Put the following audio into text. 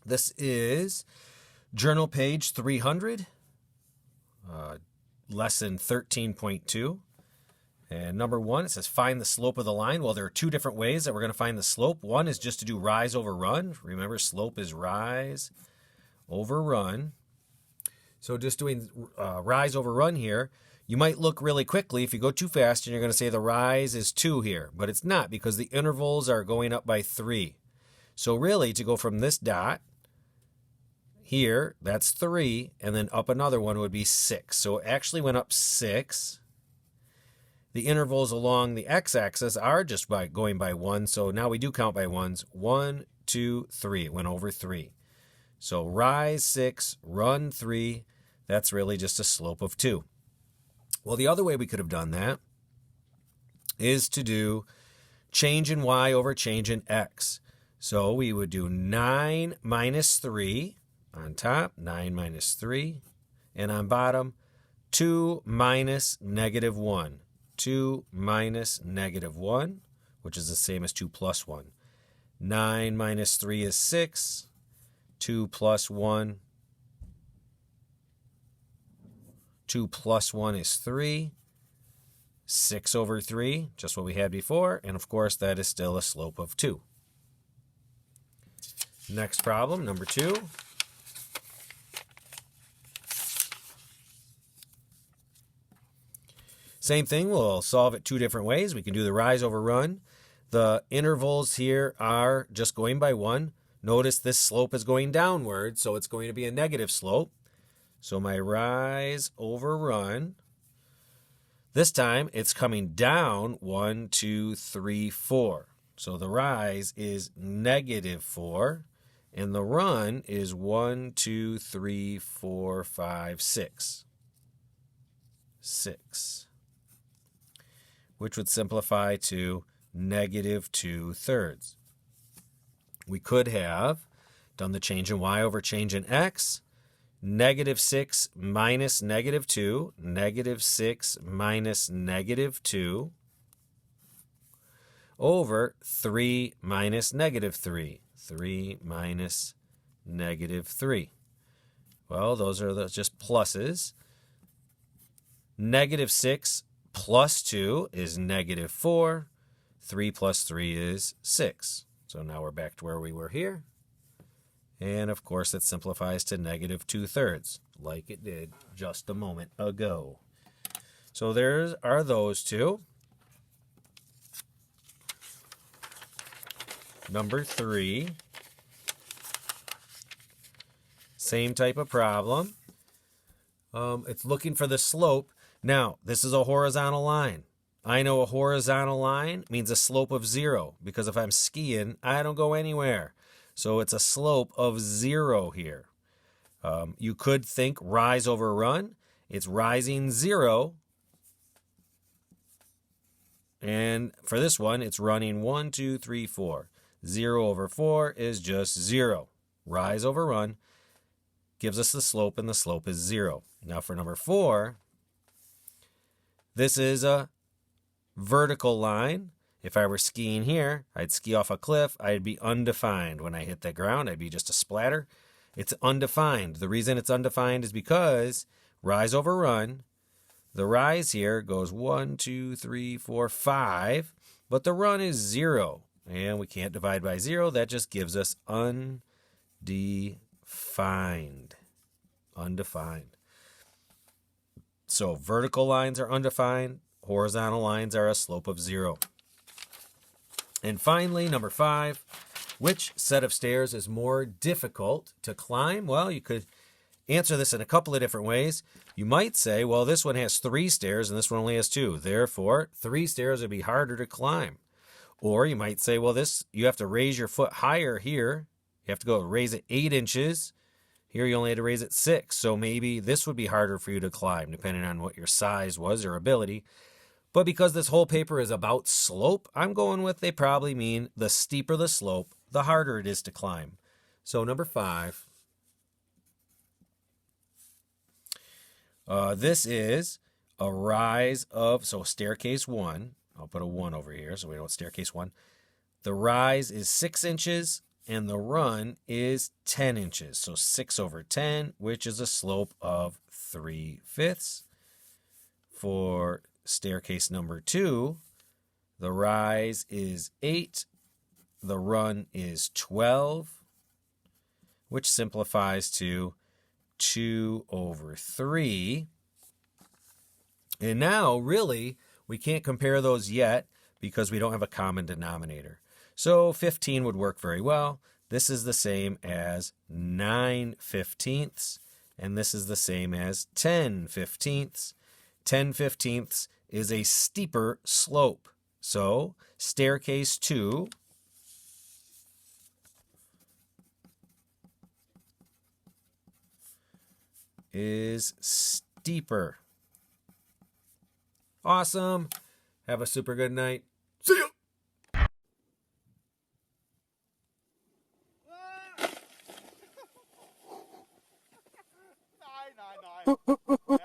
This is journal page 300, lesson 13.2. And number 1, it says find the slope of the line. Well, there are two different ways that we're going to find the slope. One is just to do rise over run. Remember, slope is rise over run. So just doing rise over run here, you might look really quickly if you go too fast and you're going to say the rise is 2 here. But it's not, because the intervals are going up by 3. So really, to go from this dot here, that's 3, and then up another one would be 6. So it actually went up 6. The intervals along the x-axis are just by going by 1, so now we do count by 1s. 1, 2, 3. It went over 3. So rise 6, run 3. That's really just a slope of 2. Well, the other way we could have done that is to do change in y over change in x. So we would do 9 minus 3 on top, 9 minus 3, and on bottom, 2 minus negative 1. 2 minus negative 1, which is the same as 2 plus 1. 9 minus 3 is 6. 2 plus 1. 2 plus 1 is 3. 6 over 3, just what we had before. And of course, that is still a slope of 2. Next problem, number 2. Same thing, we'll solve it two different ways. We can do the rise over run. The intervals here are just going by 1. Notice this slope is going downward, so it's going to be a negative slope. So my rise over run, this time it's coming down 1, 2, 3, 4. So the rise is negative 4, and the run is 1, 2, 3, 4, 5, 6. 6. Which would simplify to negative 2/3. We could have done the change in y over change in x. Negative 6 minus negative 2. Negative 6 minus negative 2 over 3 minus negative 3. 3 minus negative 3. Well, those are just pluses. Negative 6 plus 2 is negative 4. 3 plus 3 is 6. So now we're back to where we were here. And of course, it simplifies to negative 2/3, like it did just a moment ago. So there are those two. Number 3. Same type of problem. It's looking for the slope. Now, this is a horizontal line. I know a horizontal line means a slope of 0, because if I'm skiing, I don't go anywhere. So it's a slope of 0 here. You could think rise over run. It's rising 0. And for this one, it's running 1, 2, 3, 4. 0 over 4 is just 0. Rise over run gives us the slope, and the slope is 0. Now for number 4, this is a vertical line. If I were skiing here, I'd ski off a cliff. I'd be undefined. When I hit the ground, I'd be just a splatter. It's undefined. The reason it's undefined is because rise over run, the rise here goes 1, 2, 3, 4, 5, but the run is 0. And we can't divide by 0. That just gives us undefined. Undefined. So vertical lines are undefined. Horizontal lines are a slope of 0. And finally, number 5, which set of stairs is more difficult to climb? Well, you could answer this in a couple of different ways. You might say, well, this one has 3 stairs and this one only has 2. Therefore, 3 stairs would be harder to climb. Or you might say, well, this you have to raise your foot higher here. You have to go raise it 8 inches. Here you only had to raise it 6. So maybe this would be harder for you to climb, depending on what your size was or ability. But because this whole paper is about slope, I'm going with they probably mean the steeper the slope, the harder it is to climb. So number 5. This is a rise of, so staircase 1. I'll put a 1 over here so we know it's staircase 1. The rise is 6 inches. and the run is 10 inches. So 6 over 10, which is a slope of 3/5. For staircase number 2, the rise is 8, the run is 12, which simplifies to 2 over 3. And now, really, we can't compare those yet because we don't have a common denominator. So 15 would work very well. This is the same as 9/15, and this is the same as 10/15. 10/15 is a steeper slope. So staircase 2 is steeper. Awesome. Have a super good night. See ya. Nein, nein, nein.